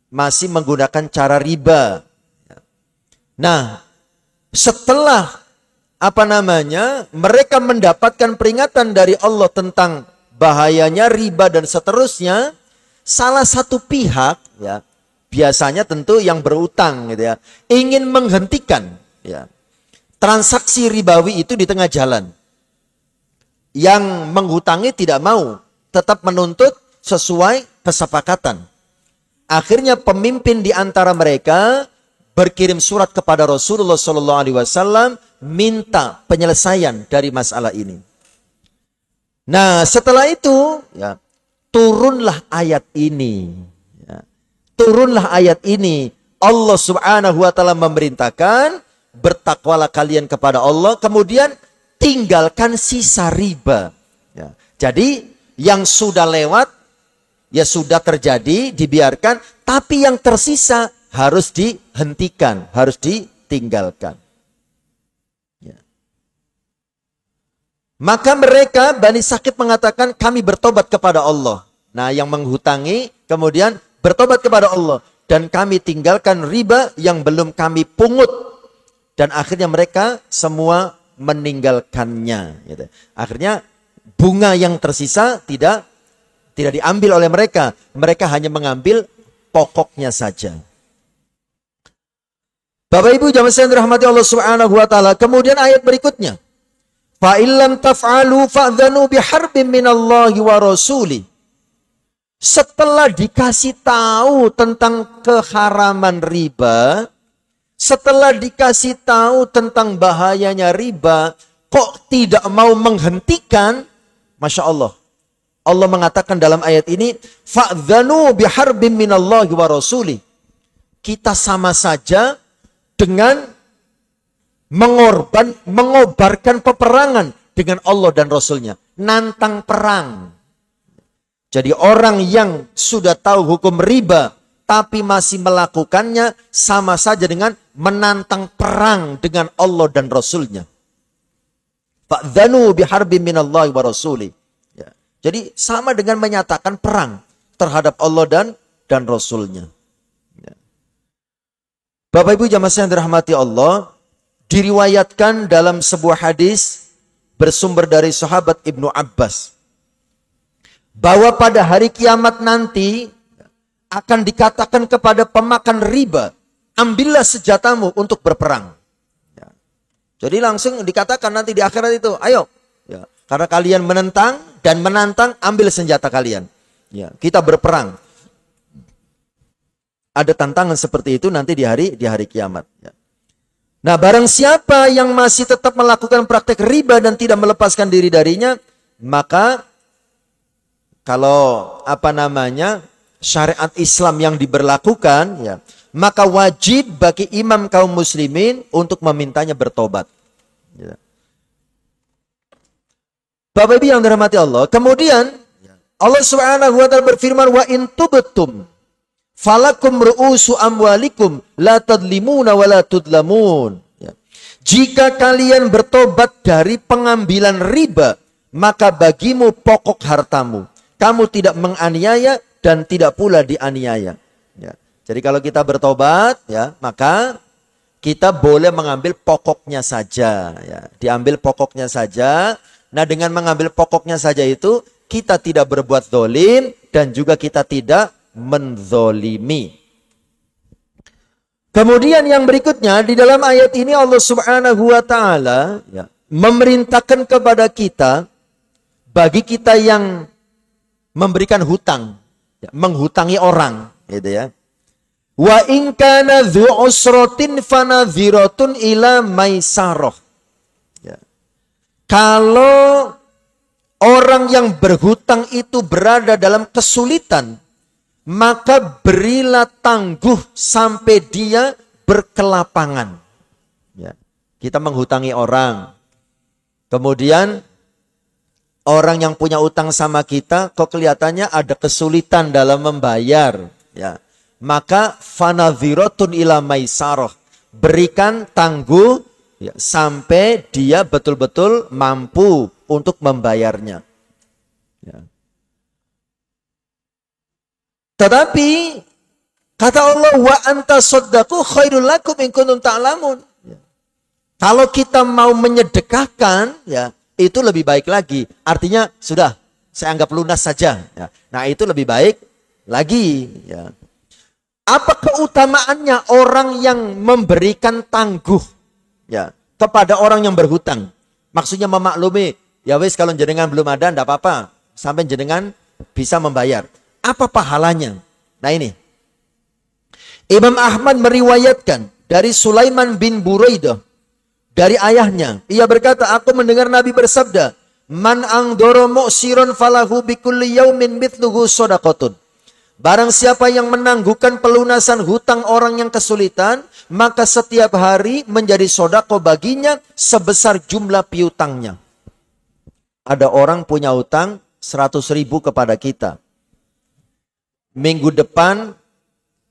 masih menggunakan cara riba. Nah, setelah mereka mendapatkan peringatan dari Allah tentang bahayanya riba dan seterusnya, salah satu pihak, ya, biasanya tentu yang berutang, gitu ya, ingin menghentikan, ya, transaksi ribawi itu di tengah jalan. Yang menghutangi tidak mau, tetap menuntut sesuai kesepakatan. Akhirnya pemimpin di antara mereka berkirim surat kepada Rasulullah SAW minta penyelesaian dari masalah ini. Nah, setelah itu, ya, turunlah ayat ini. Ya, turunlah ayat ini. Allah Subhanahu wa taala memerintahkan, bertakwalah kalian kepada Allah, kemudian tinggalkan sisa riba. Ya, jadi yang sudah lewat, ya sudah terjadi, dibiarkan, tapi yang tersisa harus dihentikan, harus ditinggalkan. Ya. Maka mereka, Bani Saqif mengatakan, kami bertobat kepada Allah. Nah, yang menghutangi kemudian bertobat kepada Allah. Dan kami tinggalkan riba yang belum kami pungut. Dan akhirnya mereka semua meninggalkannya. Gitu. Akhirnya bunga yang tersisa tidak diambil oleh mereka. Mereka hanya mengambil pokoknya saja. Bapak Ibu jamaah sekalian dirahmati Allah Subhanahu wa taala. Kemudian ayat berikutnya. Fa illam taf'alu fa'dhanu biharbin minallahi wa rasuli. Setelah dikasih tahu tentang keharaman riba, setelah dikasih tahu tentang bahayanya riba, kok tidak mau menghentikan? Masya Allah. Allah mengatakan dalam ayat ini, fa'dzanu biharbin minallahi wa rasuli. Kita sama saja dengan mengobarkan peperangan dengan Allah dan Rasulnya. Nantang perang. Jadi orang yang sudah tahu hukum riba, tapi masih melakukannya, sama saja dengan menantang perang dengan Allah dan Rasulnya. Fa'dzanu biharbin minallahi wa rasuli. Ya. Jadi sama dengan menyatakan perang terhadap Allah dan Rasulnya. Ya. Bapak Ibu jamaah yang dirahmati Allah, diriwayatkan dalam sebuah hadis bersumber dari sahabat Ibnu Abbas, bahwa pada hari kiamat nanti akan dikatakan kepada pemakan riba, ambillah senjatamu untuk berperang. Jadi langsung dikatakan nanti di akhirat itu, ayo. Ya, karena kalian menentang dan menantang, ambil senjata kalian. Ya, kita berperang. Ada tantangan seperti itu nanti di hari kiamat. Ya. Nah, barang siapa yang masih tetap melakukan praktek riba dan tidak melepaskan diri darinya, maka kalau syariat Islam yang diberlakukan, ya, maka wajib bagi imam kaum muslimin untuk memintanya bertobat. Ya. Bapak Ibu yang dirahmati Allah, kemudian Allah Subhanahu wa taala berfirman, wa in tubtum falakum ru'usu amwalikum la tadlimuna wa la tudlamun. Ya. Jika kalian bertobat dari pengambilan riba, maka bagimu pokok hartamu. Kamu tidak menganiaya dan tidak pula dianiaya. Ya. Jadi kalau kita bertobat, ya, maka kita boleh mengambil pokoknya saja. Ya. Diambil pokoknya saja. Nah, dengan mengambil pokoknya saja itu, kita tidak berbuat zalim dan juga kita tidak menzolimi. Kemudian yang berikutnya, di dalam ayat ini Allah Subhanahu wa taala, ya, memerintahkan kepada kita, bagi kita yang memberikan hutang, ya, menghutangi orang, gitu ya. Wa in kana dzu usratin fanadhiratun ila maisarah. Ya. Kalau orang yang berhutang itu berada dalam kesulitan, maka berilah tangguh sampai dia berkelapangan. Ya. Kita menghutangi orang. Kemudian orang yang punya utang sama kita, kok kelihatannya ada kesulitan dalam membayar. Ya. Maka fanadhiratun ila maisarah. Berikan tangguh, ya, sampai dia betul-betul mampu untuk membayarnya. Ya. Tetapi kata Allah, wa anta saddaqu khairul lakum in kuntum ta'lamun. Ya. Kalau kita mau menyedekahkan, ya, itu lebih baik lagi. Artinya sudah, saya anggap lunas saja. Ya. Nah, itu lebih baik lagi. Ya. Apa keutamaannya orang yang memberikan tangguh, ya, kepada orang yang berhutang? Maksudnya memaklumi, ya wis kalau jenengan belum ada, enggak apa-apa, sampai jenengan bisa membayar. Apa pahalanya? Nah ini, Imam Ahmad meriwayatkan dari Sulaiman bin Buraidah, dari ayahnya, ia berkata, aku mendengar Nabi bersabda, man angdoro mu'sirun falahu bikulli yaumin mithluhu shadaqatun. Barang siapa yang menangguhkan pelunasan hutang orang yang kesulitan, maka setiap hari menjadi sodako baginya sebesar jumlah piutangnya. Ada orang punya hutang 100.000 kepada kita. Minggu depan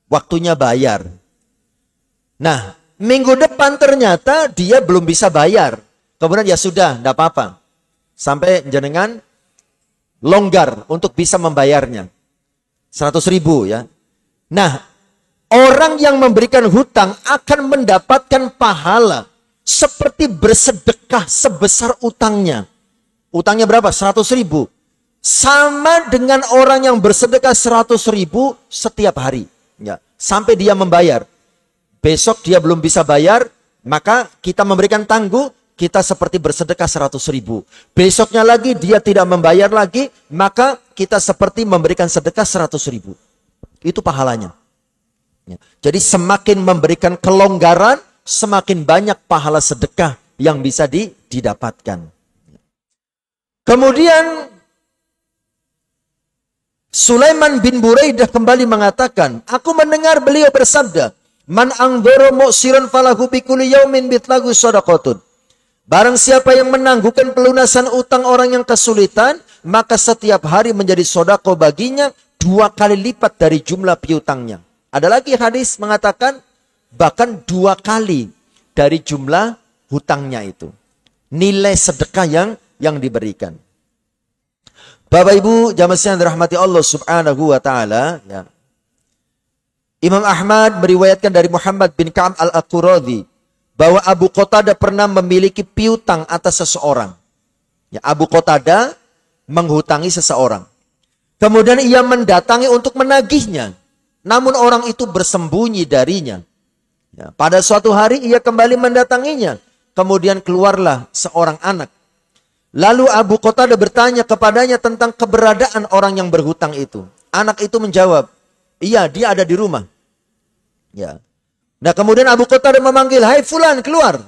waktunya bayar. Nah, minggu depan ternyata dia belum bisa bayar. Kemudian ya sudah, tidak apa-apa. Sampai jenengan longgar untuk bisa membayarnya. 100.000 ya. Nah, orang yang memberikan hutang akan mendapatkan pahala seperti bersedekah sebesar utangnya. Utangnya berapa? 100.000. Sama dengan orang yang bersedekah 100.000 setiap hari. Ya, sampai dia membayar. Besok dia belum bisa bayar, maka kita memberikan tangguh, kita seperti bersedekah 100.000. Besoknya lagi dia tidak membayar lagi, maka kita seperti memberikan sedekah 100.000. Itu pahalanya. Ya. Jadi semakin memberikan kelonggaran, semakin banyak pahala sedekah yang bisa didapatkan. Kemudian Sulaiman bin Buraidah kembali mengatakan, aku mendengar beliau bersabda, man angdoro mu'sirun falahu bikulli yaumin bitlagu sadaqatun. Barang siapa yang menangguhkan pelunasan utang orang yang kesulitan, maka setiap hari menjadi sodako baginya 2 kali lipat dari jumlah piutangnya. Ada lagi hadis mengatakan bahkan 2 kali dari jumlah hutangnya itu. Nilai sedekah yang diberikan. Bapak Ibu jamaah yang dirahmati Allah Subhanahu wa taala, ya. Imam Ahmad meriwayatkan dari Muhammad bin Ka'ab al-Aqradhi bahwa Abu Qatadah pernah memiliki piutang atas seseorang. Ya, Abu Qatadah menghutangi seseorang. Kemudian ia mendatangi untuk menagihnya. Namun orang itu bersembunyi darinya. Ya, pada suatu hari ia kembali mendatanginya. Kemudian keluarlah seorang anak. Lalu Abu Qatadah bertanya kepadanya tentang keberadaan orang yang berhutang itu. Anak itu menjawab, iya, dia ada di rumah. Ya. Nah, kemudian Abu Qatadah memanggil, hai fulan, keluar.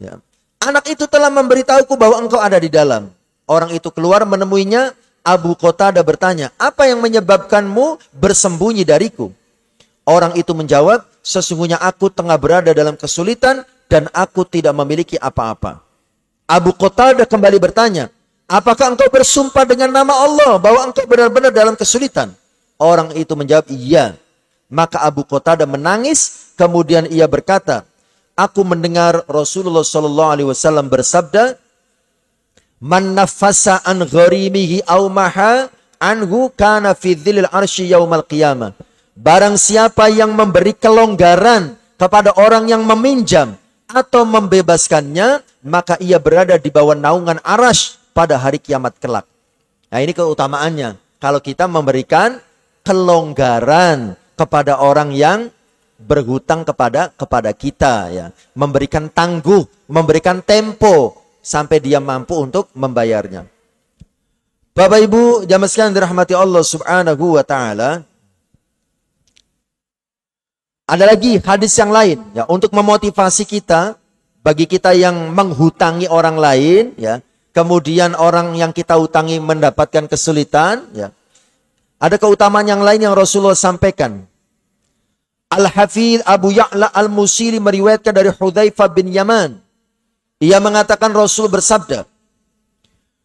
Ya. Anak itu telah memberitahuku bahwa engkau ada di dalam. Orang itu keluar menemuinya. Abu Qatadah bertanya, apa yang menyebabkanmu bersembunyi dariku? Orang itu menjawab, sesungguhnya aku tengah berada dalam kesulitan dan aku tidak memiliki apa-apa. Abu Qatadah kembali bertanya, apakah engkau bersumpah dengan nama Allah bahwa engkau benar-benar dalam kesulitan? Orang itu menjawab, iya. Maka Abu Qatadah menangis, kemudian ia berkata, aku mendengar Rasulullah SAW bersabda, man nafasa an gharimihi aw maha anhu kana fi dhillil arsy yaumal qiyamah. Barang siapa yang memberi kelonggaran kepada orang yang meminjam atau membebaskannya, maka ia berada di bawah naungan arasy pada hari kiamat kelak. Nah, ini keutamaannya. Kalau kita memberikan kelonggaran kepada orang yang berhutang kepada kita, ya, memberikan tangguh, memberikan tempo sampai dia mampu untuk membayarnya. Bapak Ibu jamaah sekalian dirahmati Allah Subhanahu wa taala. Ada lagi hadis yang lain, ya, untuk memotivasi kita, bagi kita yang menghutangi orang lain, ya, kemudian orang yang kita hutangi mendapatkan kesulitan, ya. Ada keutamaan yang lain yang Rasulullah sampaikan. Al-Hafidh Abu Ya'la Al-Musili meriwayatkan dari Hudzaifah bin Yaman. Ia mengatakan Rasul bersabda,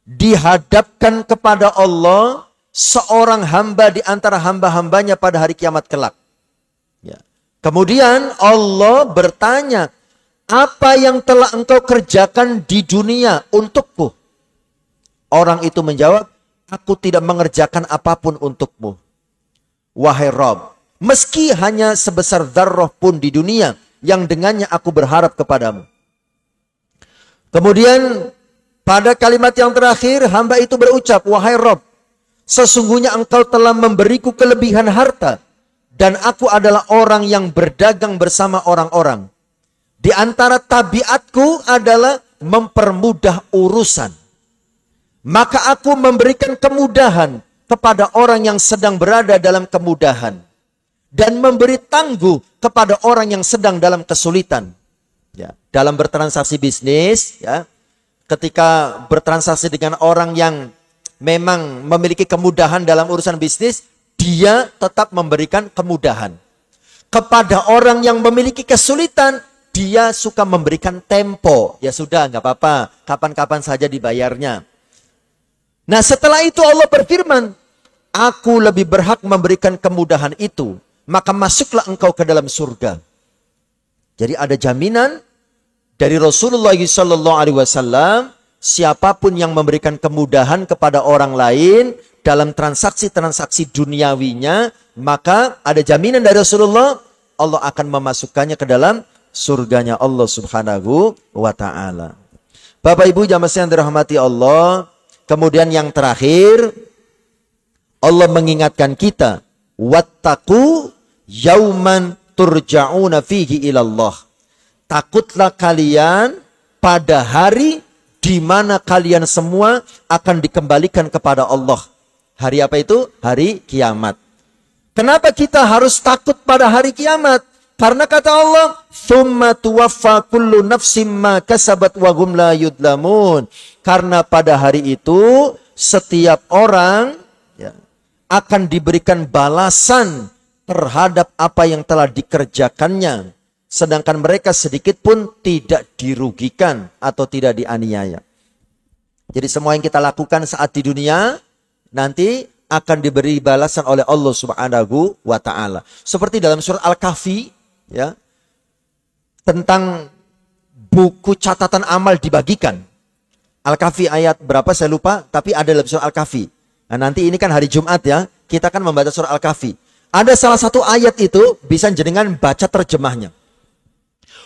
dihadapkan kepada Allah seorang hamba di antara hamba-hambanya pada hari kiamat kelak. Ya. Kemudian Allah bertanya, apa yang telah engkau kerjakan di dunia untukku? Orang itu menjawab, aku tidak mengerjakan apapun untukmu. Wahai Rabb, meski hanya sebesar dzarrah pun di dunia yang dengannya aku berharap kepadamu. Kemudian pada kalimat yang terakhir hamba itu berucap, wahai Rabb, sesungguhnya engkau telah memberiku kelebihan harta dan aku adalah orang yang berdagang bersama orang-orang. Di antara tabiatku adalah mempermudah urusan. Maka aku memberikan kemudahan kepada orang yang sedang berada dalam kemudahan. Dan memberi tangguh kepada orang yang sedang dalam kesulitan. Ya, dalam bertransaksi bisnis, ya, ketika bertransaksi dengan orang yang memang memiliki kemudahan dalam urusan bisnis, dia tetap memberikan kemudahan. Kepada orang yang memiliki kesulitan, dia suka memberikan tempo. Ya sudah, nggak apa-apa, kapan-kapan saja dibayarnya. Nah, setelah itu Allah berfirman, aku lebih berhak memberikan kemudahan itu, maka masuklah engkau ke dalam surga. Jadi ada jaminan dari Rasulullah SAW, siapapun yang memberikan kemudahan kepada orang lain dalam transaksi-transaksi duniawinya, maka ada jaminan dari Rasulullah, Allah akan memasukkannya ke dalam surganya Allah Subhanahu wa ta'ala. Bapak Ibu jamaah yang dirahmati Allah, kemudian yang terakhir, Allah mengingatkan kita, wattaqu yauman turja'una fihi ilallah. Takutlah kalian pada hari di mana kalian semua akan dikembalikan kepada Allah. Hari apa itu? Hari kiamat. Kenapa kita harus takut pada hari kiamat? Karena kata Allah, "Tsumma tuwaffa kullu nafsin ma kasabat wa hum la yudlamun." Karena pada hari itu setiap orang, ya, akan diberikan balasan terhadap apa yang telah dikerjakannya. Sedangkan mereka sedikit pun tidak dirugikan atau tidak dianiaya. Jadi semua yang kita lakukan saat di dunia nanti akan diberi balasan oleh Allah Subhanahu wa taala. Seperti dalam surat Al-Kahfi ya, tentang buku catatan amal dibagikan. Al-Kahfi ayat berapa saya lupa, tapi ada dalam surat Al-Kahfi. Nah, nanti ini kan hari Jumat ya, kita akan membaca surat Al-Kahfi. Ada salah satu ayat itu bisa jenengan baca terjemahnya.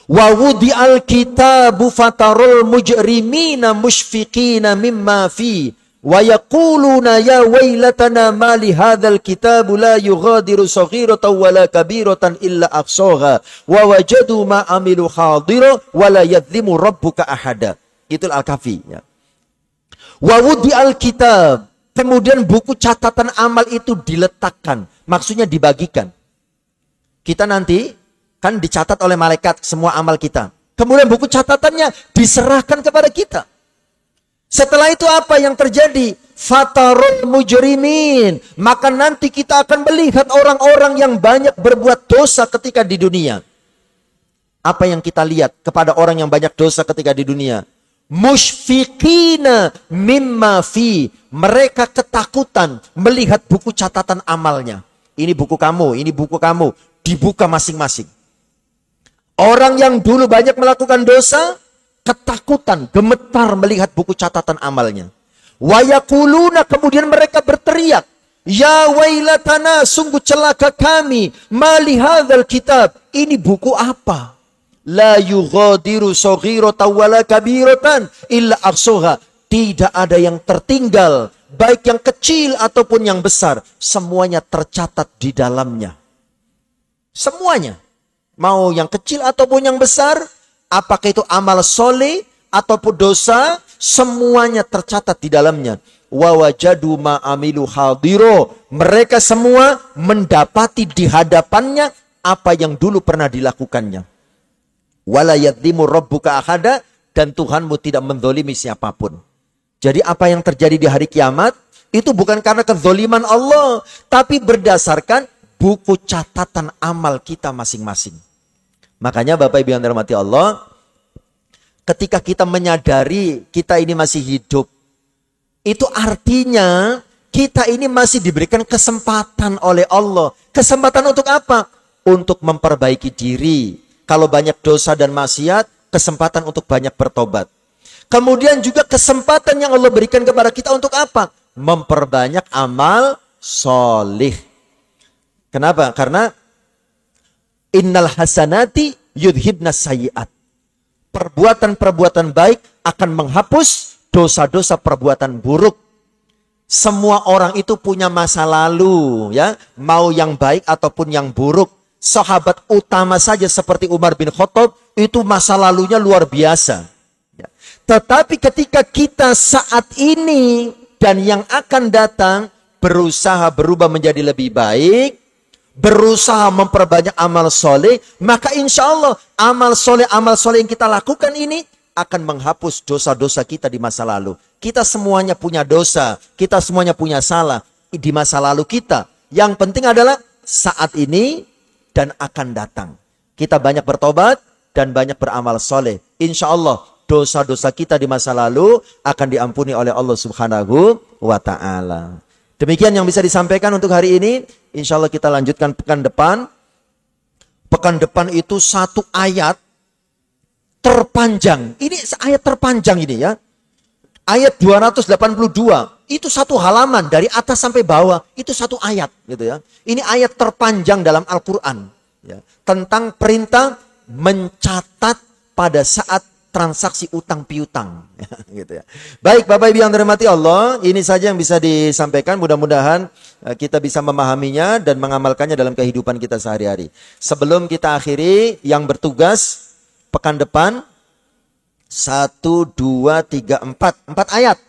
Wa wudi'al kitabu fatarul mujrimina mushfiqina mimma fi wa yaquluna ya wailatana ma li hadzal kitabu la yughadiru saghiratan wala kabiratan illa ahsaha wa wajadu ma amilu hadira wa la yadhlimu rabbuka ahada. Itu Al-Kahfi ya. Wa wudi'al kitab, kemudian buku catatan amal itu diletakkan, maksudnya dibagikan. Kita nanti kan dicatat oleh malaikat semua amal kita. Kemudian buku catatannya diserahkan kepada kita. Setelah itu apa yang terjadi? Fatarul mujrimin. Maka nanti kita akan melihat orang-orang yang banyak berbuat dosa ketika di dunia. Apa yang kita lihat kepada orang yang banyak dosa ketika di dunia? Mushfiqina mimma fi. Mereka ketakutan melihat buku catatan amalnya. Ini buku kamu, ini buku kamu. Dibuka masing-masing. Orang yang dulu banyak melakukan dosa, ketakutan, gemetar melihat buku catatan amalnya. Wa yaquluna, kemudian mereka berteriak, ya wailatana, sungguh celaka kami, ma li hadzal kitab, ini buku apa? La yughadiru saghiratan wala kabiratan illa ahsaha. Tidak ada yang tertinggal, baik yang kecil ataupun yang besar, semuanya tercatat di dalamnya. Semuanya, mau yang kecil ataupun yang besar, apakah itu amal soleh ataupun dosa, semuanya tercatat di dalamnya. Wa wajadu ma amilu hadiro. Mereka semua mendapati di hadapannya apa yang dulu pernah dilakukannya. Wala yadlimu rabbuka ahada, dan Tuhanmu tidak menzolimi siapapun. Jadi apa yang terjadi di hari kiamat itu bukan karena kezoliman Allah, tapi berdasarkan buku catatan amal kita masing-masing. Makanya Bapak Ibu yang dirahmati Allah, ketika kita menyadari kita ini masih hidup, itu artinya kita ini masih diberikan kesempatan oleh Allah. Kesempatan untuk apa? Untuk memperbaiki diri. Kalau banyak dosa dan maksiat, kesempatan untuk banyak bertobat. Kemudian juga kesempatan yang Allah berikan kepada kita untuk apa? Memperbanyak amal solih. Kenapa? Karena innal hasanati yudhibnas sayyi'at. Perbuatan-perbuatan baik akan menghapus dosa-dosa perbuatan buruk. Semua orang itu punya masa lalu, ya, mau yang baik ataupun yang buruk. Sahabat utama saja seperti Umar bin Khattab itu masa lalunya luar biasa. Ya. Tetapi ketika kita saat ini dan yang akan datang berusaha berubah menjadi lebih baik, berusaha memperbanyak amal soleh, maka insya Allah amal soleh yang kita lakukan ini akan menghapus dosa-dosa kita di masa lalu. Kita semuanya punya dosa, kita semuanya punya salah di masa lalu kita. Yang penting adalah saat ini dan akan datang. Kita banyak bertobat dan banyak beramal soleh. Insya Allah dosa-dosa kita di masa lalu akan diampuni oleh Allah Subhanahu wa ta'ala. Demikian yang bisa disampaikan untuk hari ini. Insya Allah kita lanjutkan pekan depan. Pekan depan itu satu ayat terpanjang. Ini ayat terpanjang ini ya. Ayat 282. Itu satu halaman dari atas sampai bawah. Itu satu ayat gitu ya. Ini ayat terpanjang dalam Al-Quran. Ya. Tentang perintah mencatat pada saat transaksi utang piutang. Gitu ya. Baik Bapak Ibu yang dirahmati Allah. Ini saja yang bisa disampaikan. Mudah-mudahan kita bisa memahaminya dan mengamalkannya dalam kehidupan kita sehari-hari. Sebelum kita akhiri, yang bertugas pekan depan 1, 2, 3, 4 ayat.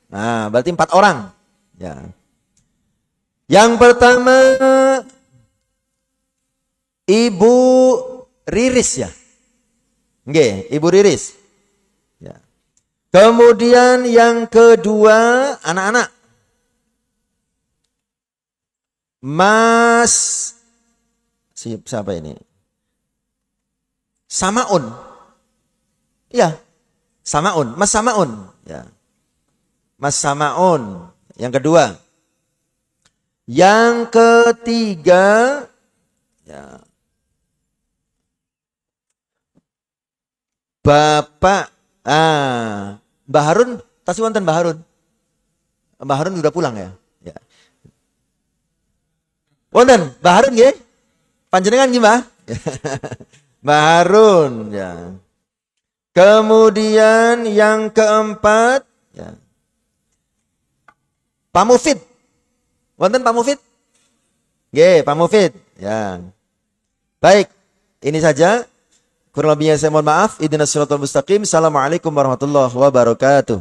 Nah, berarti 4 orang. Ya. Yang pertama Ibu Riris ya. Nggih, Ibu Riris. Ya. Kemudian yang kedua anak-anak. Mas siapa ini? Samaun. Iya. Samaun, Mas Samaun, ya. Mas Samaun. Yang kedua. Yang ketiga, ya. Bapak Mbah Harun, tasih wonten Mbah Harun. Mbah Harun udah pulang ya? Ya. Wonten Mbah Harun nggih? Panjenengan nggih, Mbah? Mbah Harun, ya. Kemudian yang keempat, ya. Pak Mufid. Wonten Pak Mufid? Nggih, Pak Mufid, ya. Baik, ini saja. Kurang lebihnya saya mohon maaf. Ihdinas siratal mustaqim. Assalamualaikum warahmatullahi wabarakatuh.